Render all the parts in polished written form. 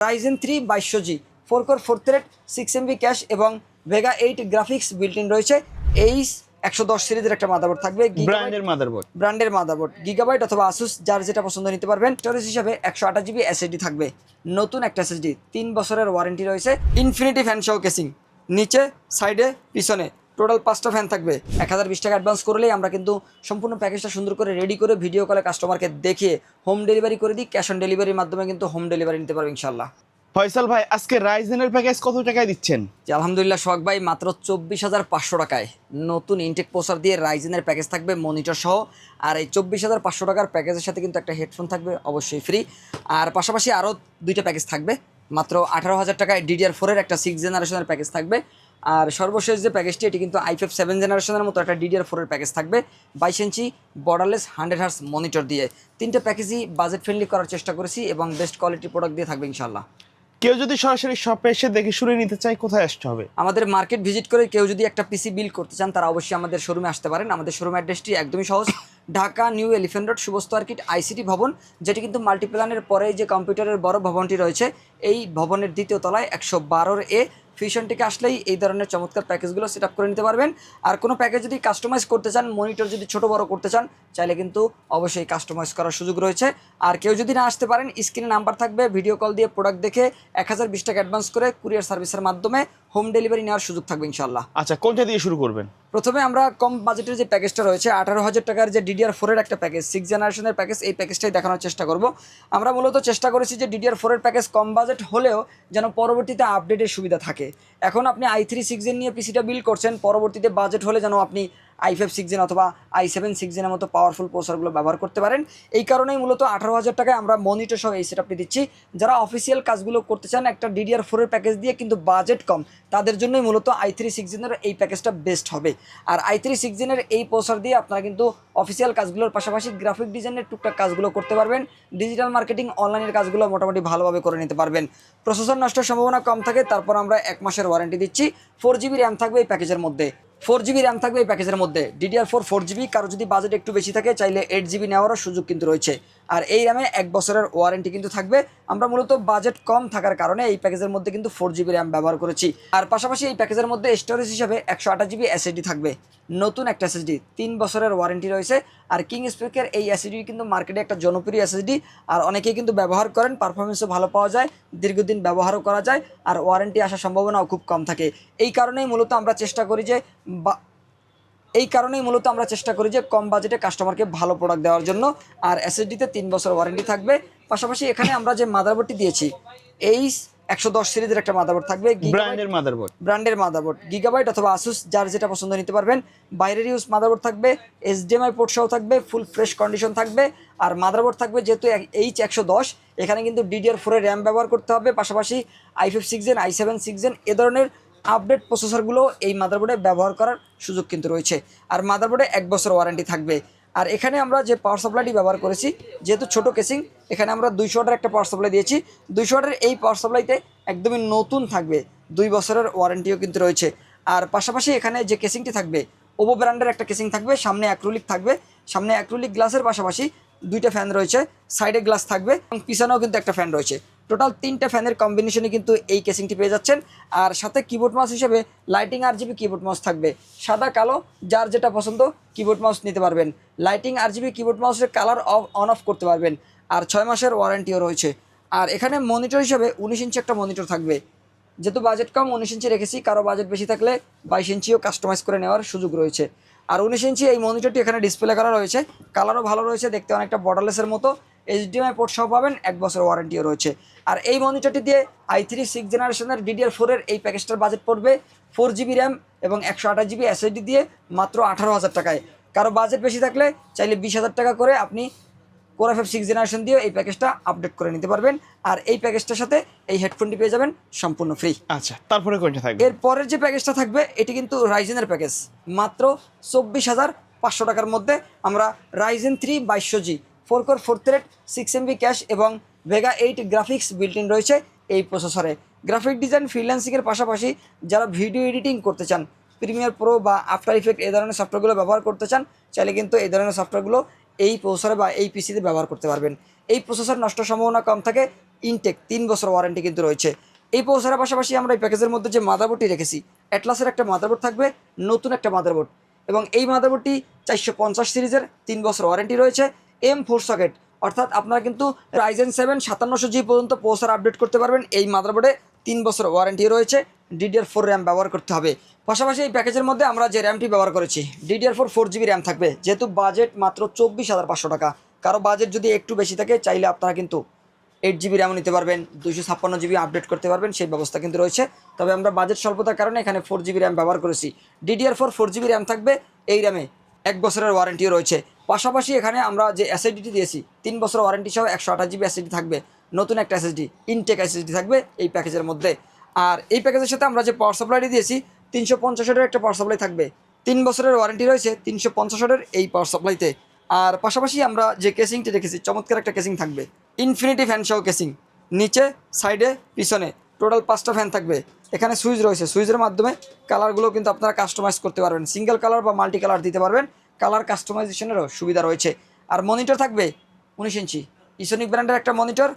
Ryzen 3 2200G 4 core 4 thread 6 MB cash এবং Vega 8 graphics built in রয়েছে। এই 110 সিরিজের একটা মাদারবোর্ড থাকবে, ব্র্যান্ডের মাদারবোর্ড গিগাবাইট অথবা আসুস যার যেটা পছন্দ নিতে পারবেন। স্টোরেজ হিসাবে 128GB SSD থাকবে, নতুন একটা SSD, 3 বছরের ওয়ারেন্টি রয়েছে। ইনফিনিটি ফ্যান সহ কেসিং, নিচে সাইডে পিছনে টোটাল 5টা ফ্যান থাকবে। 1020 টাকা অ্যাডভান্স করলেই আমরা কিন্তু সম্পূর্ণ প্যাকেজটা সুন্দর করে রেডি করে ভিডিও কলে কাস্টমারকে দেখিয়ে হোম ডেলিভারি করে দিই। ক্যাশ অন ডেলিভারির মাধ্যমে কিন্তু হোম ডেলিভারি নিতে পারবে ইনশাল্লাহ। ফয়সাল ভাই, আজকে রাইজেনের প্যাকেজ কত টাকায় দিচ্ছেন? যে আলহামদুলিল্লাহ সোহাগ ভাই, মাত্র 24,500 টাকায় নতুন ইনটেক প্রসার দিয়ে রাইজেনের প্যাকেজ থাকবে মনিটর সহ। আর এই 24,500 টাকার প্যাকেজের সাথে কিন্তু একটা হেডফোন থাকবে অবশ্যই ফ্রি। আর পাশাপাশি আরও 2টা প্যাকেজ থাকবে। মাত্র 18,000 টাকায় DDR4-এর একটা 6 জেনারেশনের প্যাকেজ থাকবে। আর সর্বশেষ যে প্যাকেজটি, এটি কিন্তু i5 7 জেনারেশনের মতো একটা DDR4-এর প্যাকেজ থাকবে 22 ইঞ্চি বর্ডারলেস 100 Hz মনিটর দিয়ে। 3টে প্যাকেজই বাজেট ফ্রেন্ডলি করার চেষ্টা করেছি এবং বেস্ট কোয়ালিটি প্রোডাক্ট দিয়ে থাকবে ইনশাল্লাহ। কেউ যদি সরাসরি শপে এসে দেখে শুনে নিতে চায়, কোথায় আসতে হবে? আমাদের মার্কেট ভিজিট করে কেউ যদি একটা পিসি বিল্ড করতে চান, তারা অবশ্যই আমাদের শোরুমে আসতে পারেন। আমাদের শোরুম অ্যাড্রেসটি একদমই সহজ, Dhaka new elephant road শুভস্ত আর্কিট ICT ভবন, যেটি কিন্তু মাল্টিপ্ল্যানের পরে যে কম্পিউটারের বড় ভবনটি রয়েছে, এই ভবনের 2য় তলায় 112A। ফিউশন থেকে আসলেই এই ধরনের চমৎকার প্যাকেজগুলো সেট আপ করে নিতে পারবেন। আর কোনো প্যাকেজ যদি কাস্টমাইজ করতে চান, মনিটর যদি ছোটো বড় করতে চান, চাইলে কিন্তু অবশ্যই কাস্টমাইজ করার সুযোগ রয়েছে। আর কেউ যদি না আসতে পারেন, স্ক্রিনে নাম্বার থাকবে, ভিডিও কল দিয়ে প্রোডাক্ট দেখে 1020 টাকা অ্যাডভান্স করে কুরিয়ার সার্ভিসের মাধ্যমে হোম ডেলিভারি নেওয়ার সুযোগ থাকবে ইনশাল্লাহ। আচ্ছা, কোনটা দিয়ে শুরু করবেন? প্রথমে আমরা কম বাজেটের যে প্যাকেজটা রয়েছে 18,000 টাকার যে DDR4-এর একটা প্যাকেজ, 6 জেনারেশনের প্যাকেজ, এই প্যাকেজটাই দেখানোর চেষ্টা করব। আমরা মূলত চেষ্টা করেছি যে DDR4-এর প্যাকেজ কম বাজেট হলেও যেন পরবর্তীতে আপডেটের সুবিধা থাকে। এখন আপনি i3 6 জেন নিয়ে পিসিটা বিল্ড করছেন, পরবর্তীতে বাজেট হলে যেন আপনি i5 6 জেন অথবা i7 6 জেনের মতো পাওয়ারফুল প্রসেসরগুলো ব্যবহার করতে পারেন। এই কারণেই মূলত 18,000 টাকায় আমরা মনিটর সহ এই সেটআপটি দিচ্ছি। যারা অফিসিয়াল কাজগুলো করতে চান একটা DDR4-এর প্যাকেজ দিয়ে কিন্তু বাজেট কম, তাদের জন্যই মূলত i3 6 জেনের এই প্যাকেজটা বেস্ট হবে। আর i3 6 জেনের এই প্রসেসর দিয়ে আপনারা কিন্তু অফিসিয়াল কাজগুলোর পাশাপাশি গ্রাফিক ডিজাইনের টুকটাক কাজগুলো করতে পারবেন, ডিজিটাল মার্কেটিং অনলাইনের কাজগুলো মোটামুটি ভালোভাবে করে নিতে পারবেন। প্রসেসর নষ্টের সম্ভাবনা কম থাকে। তারপর আমরা 1 মাসের ওয়ারেন্টি দিচ্ছি। 4GB র্যাম থাকবে এই প্যাকেজের মধ্যে, 4GB র্যাম থাকবে এই প্যাকেজের মধ্যে। DDR4 4GB, কারো যদি বাজেট একটু বেশি থাকে চাইলে 8GB নেওয়ারও সুযোগ কিন্তু রয়েছে। আর এই র্যামে 1 বছরের ওয়ারেন্টি কিন্তু থাকবে। আমরা মূলত বাজেট কম থাকার কারণে এই প্যাকেজের মধ্যে কিন্তু 4GB র্যাম ব্যবহার করেছি। আর পাশাপাশি এই প্যাকেজের মধ্যে স্টোরেজ হিসাবে 128GB SSD থাকবে, নতুন একটা SSD, 3 বছরের ওয়ারেন্টি রয়েছে। আর কিং স্পেকের এই SSD কিন্তু মার্কেটে একটা জনপ্রিয় SSD, আর অনেকেই কিন্তু ব্যবহার করেন, পারফরমেন্সও ভালো পাওয়া যায়, দীর্ঘদিন ব্যবহারও করা যায়, আর ওয়ারেন্টি আসার সম্ভাবনাও খুব কম থাকে। এই কারণেই মূলত আমরা চেষ্টা করি যে কম বাজেটে কাস্টমারকে ভালো প্রোডাক্ট দেওয়ার জন্য। আর SSDতে 3 বছর ওয়ারেন্টি থাকবে। পাশাপাশি এখানে আমরা যে মাদারবোর্ডটি দিয়েছি, এই 110 সিরিজের একটা মাদারবোর্ড থাকবে, ব্র্যান্ডের মাদারবোর্ড গিগাবাইট অথবা আসুস যার যেটা পছন্দ নিতে পারবেন। বাইরের ইউজ মাদারবোর্ড থাকবে, HDMI পোর্ট সহ থাকবে, ফুল ফ্রেশ কন্ডিশন থাকবে। আর মাদারবোর্ড থাকবে যেহেতু H110, এখানে কিন্তু DDR4-এর র্যাম ব্যবহার করতে হবে, পাশাপাশি i5 6 জেন i7 6 জেন এ ধরনের আপডেট প্রসেসরগুলো এই মাদারবোর্ডে ব্যবহার করার সুযোগ কিন্তু রয়েছে। আর মাদারবোর্ডে 1 বছর ওয়ারেন্টি থাকবে। আর এখানে আমরা যে পাওয়ার সাপ্লাইটি ব্যবহার করেছি, যেহেতু ছোট কেসিং, এখানে আমরা 200 ওয়াটের একটা পাওয়ার সাপ্লাই দিয়েছি। 200 ওয়াটের এই পাওয়ার সাপ্লাইতে একদমই নতুন থাকবে, 2 বছরের ওয়ারেন্টিও কিন্তু রয়েছে। আর পাশাপাশি এখানে যে কেসিংটি থাকবে, ওভো ব্র্যান্ডের একটা কেসিং থাকবে, সামনে অ্যাক্রিলিক থাকবে, সামনে অ্যাক্রিলিক গ্লাসের পাশাপাশি 2টা ফ্যান রয়েছে, সাইডে গ্লাস থাকবে এবং পিছনেও কিন্তু একটা ফ্যান রয়েছে। টোটাল 3টে ফ্যানের কম্বিনেশনে কিন্তু এই কেসিংটি পেয়ে যাচ্ছেন। আর সাথে কিবোর্ড মাউস হিসেবে লাইটিং RGB কিবোর্ড মাউস থাকবে, সাদা কালো যার যেটা পছন্দ কিবোর্ড মাউস নিতে পারবেন। লাইটিং RGB কিবোর্ড মাউসের কালার অন অফ করতে পারবেন। আর 6 মাসের ওয়ারেন্টিও রয়েছে। আর এখানে মনিটর হিসেবে 19 ইঞ্চি একটা মনিটর থাকবে, যেহেতু বাজেট কম 19 ইঞ্চি রেখেছি, কারো বাজেট বেশি থাকলে 22 ইঞ্চিও কাস্টমাইজ করে নেওয়ার সুযোগ রয়েছে। আর 19 ইঞ্চি এই মনিটরটি এখানে ডিসপ্লে করা রয়েছে, কালারও ভালো রয়েছে, দেখতে অনেকটা বর্ডারলেসের মতো। HDMI পোর্ট সহ পাবেন, 1 বছর ওয়ারেন্টিও রয়েছে। আর এই মনিটরটি দিয়ে i3 6 জেনারেশনের DDR4-এর এই প্যাকেজটার বাজেট পড়বে 4GB র্যাম এবং 128GB SSD দিয়ে মাত্র 18,000 টাকায়। কারো বাজেট বেশি থাকলে চাইলে 20,000 টাকা করে আপনি Core i5 6 জেনারেশন দিয়ে এই প্যাকেজটা আপডেট করে নিতে পারবেন। আর এই প্যাকেজটার সাথে এই হেডফোনটি পেয়ে যাবেন সম্পূর্ণ ফ্রি। আচ্ছা, তারপরে কোনটা থাকবে? এর পরের যে প্যাকেজটা থাকবে, এটি কিন্তু রাইজেনের প্যাকেজ, মাত্র 24,500 টাকার মধ্যে আমরা Ryzen 3 2200G 4 core 4 thread 6 MB cash এবং ভেগা 8 গ্রাফিক্স বিল্ট ইন রয়েছে এই প্রসেসরে। গ্রাফিক ডিজাইন ফ্রিল্যান্সিংয়ের পাশাপাশি যারা ভিডিও এডিটিং করতে চান, প্রিমিয়ার প্রো বা আফটার ইফেক্ট এই ধরনের সফটওয়্যারগুলো ব্যবহার করতে চান, চাইলে কিন্তু এই ধরনের সফটওয়্যারগুলো এই প্রসেসরে বা এই পিসিতে ব্যবহার করতে পারবেন। এই প্রসেসর নষ্ট সম্ভাবনা কম থাকে, ইনটেক 3 বছর ওয়ারেন্টি কিন্তু রয়েছে। এই প্রসেসরের পাশাপাশি আমরা এই প্যাকেজের মধ্যে যে মাদারবোর্ডটি রেখেছি, অ্যাটলাসের একটা মাদারবোর্ড থাকবে, নতুন একটা মাদারবোর্ড, এবং এই মাদারবোর্ডটি 450 সিরিজের 3 বছর ওয়ারেন্টি রয়েছে। M4 সকেট, অর্থাৎ আপনারা কিন্তু Ryzen 7 5700G পর্যন্ত প্রসেসর আপডেট করতে পারবেন। এই মাদারবোর্ডে 3 বছর ওয়ারেন্টি রয়েছে। DDR4 র্যাম ব্যবহার করতে হবে। পাশাপাশি এই প্যাকেজের মধ্যে আমরা যে র্যামটি ব্যবহার করেছি, DDR4 4GB র্যাম থাকবে। যেহেতু বাজেট মাত্র 24,500 টাকা, কারো বাজেট যদি একটু বেশি থাকে, চাইলে আপনারা কিন্তু 8GB র্যামও নিতে পারবেন, 256GB আপডেট করতে পারবেন, সেই ব্যবস্থা কিন্তু রয়েছে। তবে আমরা বাজেট স্বল্পতার কারণে এখানে 4GB র্যাম ব্যবহার করেছি। DDR4 4GB র্যাম থাকবে। এই র্যামে 1 বছরের ওয়ারেন্টিও রয়েছে। পাশাপাশি এখানে আমরা যে SSDটি দিয়েছি, 3 বছর ওয়ারেন্টি সহ 128GB SSD থাকবে। নতুন একটা SSD, ইনটেক SSD থাকবে এই প্যাকেজের মধ্যে। আর এই প্যাকেজের সাথে আমরা যে পাওয়ার সাপ্লাইটি দিয়েছি, 350 ওয়াটের একটা পাওয়ার সাপ্লাই থাকবে। 3 বছরের ওয়ারেন্টি রয়েছে 350 ওয়াটের এই পাওয়ার সাপ্লাইতে। আর পাশাপাশি আমরা যে কেসিংটি রেখেছি, চমৎকার একটা কেসিং থাকবে, ইনফিনিটি ফ্যান সহ কেসিং, নিচে, সাইডে, পিছনে টোটাল 5টা ফ্যান থাকবে। এখানে সুইচ রয়েছে, সুইচের মাধ্যমে কালারগুলো কিন্তু আপনারা কাস্টমাইজ করতে পারবেন, সিঙ্গেল কালার বা মাল্টি কালার দিতে পারবেন। কালার কাস্টমাইজেশনেরও সুবিধা রয়েছে। আর মনিটর থাকবে 19 ইঞ্চি ইসোনিক ব্র্যান্ডের একটা মনিটর,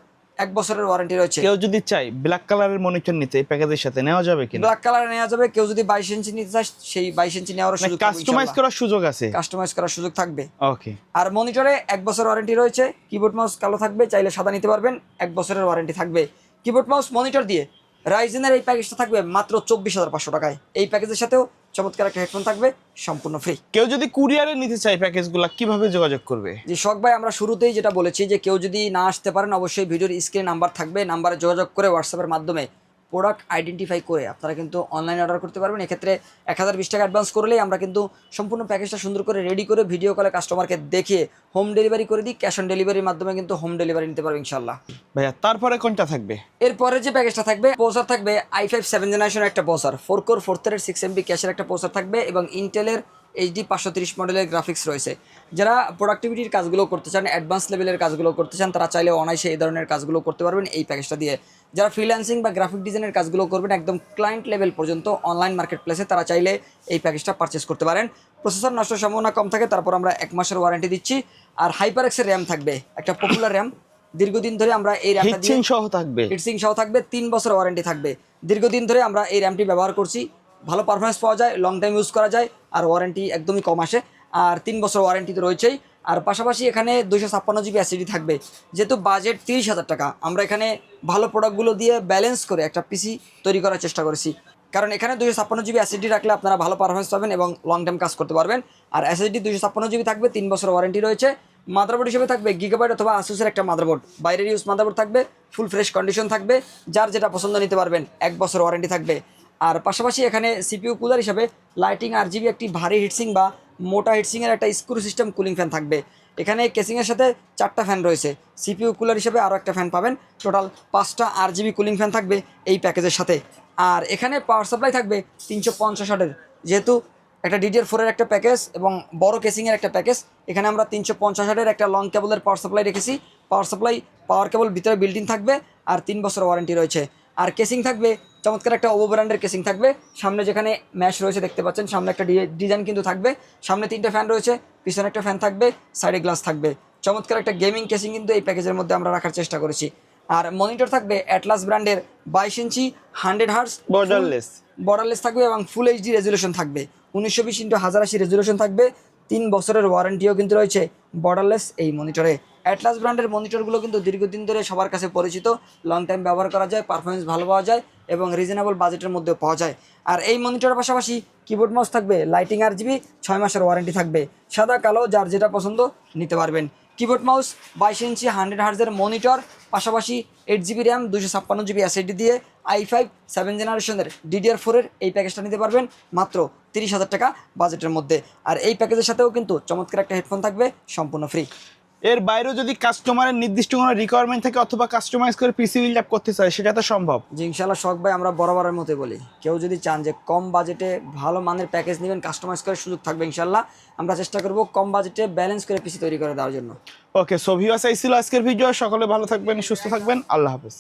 1 বছরের ওয়ারেন্টি রয়েছে। কেউ যদি চাই ব্ল্যাক কালারের মনিটর নিতে এই প্যাকেজের সাথে নেওয়া যাবে কিনা? ব্ল্যাক কালার নেওয়া যাবে। কেউ যদি 22 ইঞ্চি নিতে চায়, সেই 22 ইঞ্চি নেওয়ার সুযোগ থাকবে, কাস্টমাইজ করার সুযোগ আছে, কাস্টমাইজ করার সুযোগ থাকবে। ওকে। আর মনিটরে 1 বছর ওয়ারেন্টি রয়েছে। কিবোর্ড মাউস কালো থাকবে, চাইলে সাদা নিতে পারবেন, 1 বছরের ওয়ারেন্টি থাকবে। কিবোর্ড মাউস মনিটর দিয়ে রাইজেনের এই প্যাকেজটা থাকবে মাত্র 24,500 টাকায়। এই প্যাকেজের সাথেও চমৎকার একটা হেডফোন থাকবে, সম্পূর্ণ ফ্রি। কেউ যদি কুরিয়ারে নিতে চায় প্যাকেজগুলো কিভাবে যোগাযোগ করবে? জি শখ ভাই, আমরা শুরুতেই যেটা বলেছি যে কেউ যদি না আসতে পারেন, অবশ্যই ভিডিওর স্ক্রিনে নাম্বার থাকবে, নাম্বারে যোগাযোগ করে হোয়াটসঅ্যাপের মাধ্যমে প্রোডাক্ট আইডেন্টিফাই করে আপনারা কিন্তু অনলাইনে অর্ডার করতে পারবেন। এক্ষেত্রে 1020 টাকা অ্যাডভান্স করলেই আমরা কিন্তু সম্পূর্ণ প্যাকেজটা সুন্দর করে রেডি করে ভিডিও কলে কাস্টমারকে দেখিয়ে হোম ডেলিভারি করে দিই। ক্যাশ অন ডেলিভারির মাধ্যমে কিন্তু হোম ডেলিভারি নিতে পারবেন ইনশাল্লাহ। ভাইয়া তারপরে কোনটা থাকবে? এরপরে যে প্যাকেজটা থাকবে, প্রসেসর থাকবে i5 7th জেনারেশনের একটা প্রসেসর, 4 কোর 4 থ্রেডের 6 MB ক্যাশের একটা প্রসেসর থাকবে, এবং ইন্টেলের HD 530 মডেলের গ্রাফিক্স রয়েছে। যারা প্রোডাক্টিভিটির কাজগুলো করতে চান, অ্যাডভান্স লেভেলের কাজগুলো করতে চান, তারা চাইলে অনায়াসে এই ধরনের কাজগুলো করতে পারবেন এই প্যাকেজটা দিয়ে। যারা ফ্রিল্যান্সিং বা গ্রাফিক ডিজাইনের কাজগুলো করবেন একদম ক্লায়েন্ট লেভেল পর্যন্ত অনলাইন মার্কেট প্লেসে, তারা চাইলে এই প্যাকেজটা পারচেস করতে পারেন। প্রসেসর নষ্টের সম্ভাবনা কম থাকে, তারপর আমরা 1 মাসের ওয়ারেন্টি দিচ্ছি। আর HyperX-এর র্যাম থাকবে, একটা পপুলার র্যাম, দীর্ঘদিন ধরে আমরা এই র্যামটা দিয়ে, হিটসিং সহ থাকবে, হিটসিং সহ থাকবে, 3 বছর ওয়ারেন্টি থাকবে। দীর্ঘদিন ধরে আমরা এই র্যামটি ব্যবহার করছি, ভালো পারফরমেন্স পাওয়া যায়, লং টাইম ইউজ করা যায়, আর ওয়ারেন্টি একদমই কম আসে। আর 3 বছর ওয়ারেন্টি তো রয়েছেই। আর পাশাপাশি এখানে 256GB SSD থাকবে। যেহেতু বাজেট 30,000 টাকা, আমরা এখানে ভালো প্রোডাক্টগুলো দিয়ে ব্যালেন্স করে একটা পিসি তৈরি করার চেষ্টা করেছি। কারণ এখানে 256GB SSD রাখলে আপনারা ভালো পারফরমেন্স পাবেন এবং লং টাইম কাজ করতে পারবেন। আর SSD 256GB থাকবে, 3 বছর ওয়ারেন্টি রয়েছে। মাদারবোর্ড হিসেবে থাকবে গিগাবাইট অথবা আসুসের একটা মাদারবোর্ড, বাইরের ইউজ মাদারবোর্ড থাকবে, ফুল ফ্রেশ কন্ডিশন থাকবে, যার যেটা পছন্দ নিতে পারবেন, 1 বছর ওয়ারেন্টি থাকবে। আর পাশাপাশি এখানে CPU কুলার হিসাবে লাইটিং RGB একটি ভারী হিটসিং বা মোটা হিটসিংয়ের একটা স্ক্রু সিস্টেম কুলিং ফ্যান থাকবে। এখানে কেসিংয়ের সাথে 4টা ফ্যান রয়েছে, CPU কুলার হিসেবে আরও একটা ফ্যান পাবেন, টোটাল 5টা RGB কুলিং ফ্যান থাকবে এই প্যাকেজের সাথে। আর এখানে পাওয়ার সাপ্লাই থাকবে 350 ওয়াটের। যেহেতু একটা DDR4-এর একটা প্যাকেজ এবং বড় কেসিংয়ের একটা প্যাকেজ, এখানে আমরা 350 ওয়াটের একটা লং কেবলের পাওয়ার সাপ্লাই রেখেছি। পাওয়ার কেবল ভিতরে বিল্ট-ইন থাকবে, আর 3 বছর ওয়ারেন্টি রয়েছে। আর কেসিং থাকবে চমৎকার একটা ওভো ব্র্যান্ডের কেসিং থাকবে। সামনে যেখানে ম্যাশ রয়েছে দেখতে পাচ্ছেন, সামনে একটা ডিজাইন কিন্তু থাকবে। সামনে 3টে ফ্যান রয়েছে, পিছনে একটা ফ্যান থাকবে, সাইডে গ্লাস থাকবে। চমৎকার একটা গেমিং কেসিং কিন্তু এই প্যাকেজের মধ্যে আমরা রাখার চেষ্টা করেছি। আর মনিটর থাকবে অ্যাটলাস ব্র্যান্ডের 22 ইঞ্চি 100 হার্টজ বর্ডারলেস থাকবে, এবং ফুল HD রেজুলেশন থাকবে, 1920x1080 রেজুলেশন থাকবে। 3 বছরের ওয়ারেন্টিও কিন্তু রয়েছে বর্ডারলেস এই মনিটরে। অ্যাটলাস ব্র্যান্ডের মনিটরগুলো কিন্তু দীর্ঘদিন ধরে সবার কাছে পরিচিত, লং টাইম ব্যবহার করা যায়, পারফরমেন্স ভালো পাওয়া যায় এবং রিজনেবল বাজেটের মধ্যেও পাওয়া যায়। আর এই মনিটরের পাশাপাশি কিবোর্ড মাউস থাকবে, লাইটিং RGB, 6 মাসের ওয়ারেন্টি থাকবে, সাদা কালো যার যেটা পছন্দ নিতে পারবেন। কিবোর্ড মাউস 22 ইঞ্চি 100 হার্টজের মনিটর, পাশাপাশি 8GB র্যাম 256GB SSD দিয়ে i5 7th জেনারেশনের DDR4-এর এই প্যাকেজটা নিতে পারবেন মাত্র 30,000 টাকা বাজেটের মধ্যে। আর এই প্যাকেজের সাথেও কিন্তু চমৎকার একটা হেডফোন থাকবে, সম্পূর্ণ ফ্রি। এর বাইরেও যদি কাস্টমারের নির্দিষ্ট কোনো রিকোয়ারমেন্ট থাকে অথবা কাস্টমাইজ করে পিসি বিল্ড আপ করতে চায়, সেটা তো সম্ভব? জি ইনশাল্লাহ শখ ভাই, আমরা বরাবরের মতোই বলি, কেউ যদি চান যে কম বাজেটে ভালো মানের প্যাকেজ নেবেন, কাস্টমাইজ করে সুযোগ থাকবে ইনশাল্লাহ। আমরা চেষ্টা করব কম বাজেটে ব্যালেন্স করে পিসি তৈরি করে দেওয়ার জন্য। ওকে, সো ভিউয়ার্স, এই ছিল আজকের ভিডিও। সকলে ভালো থাকবেন, সুস্থ থাকবেন, আল্লাহ হাফেজ।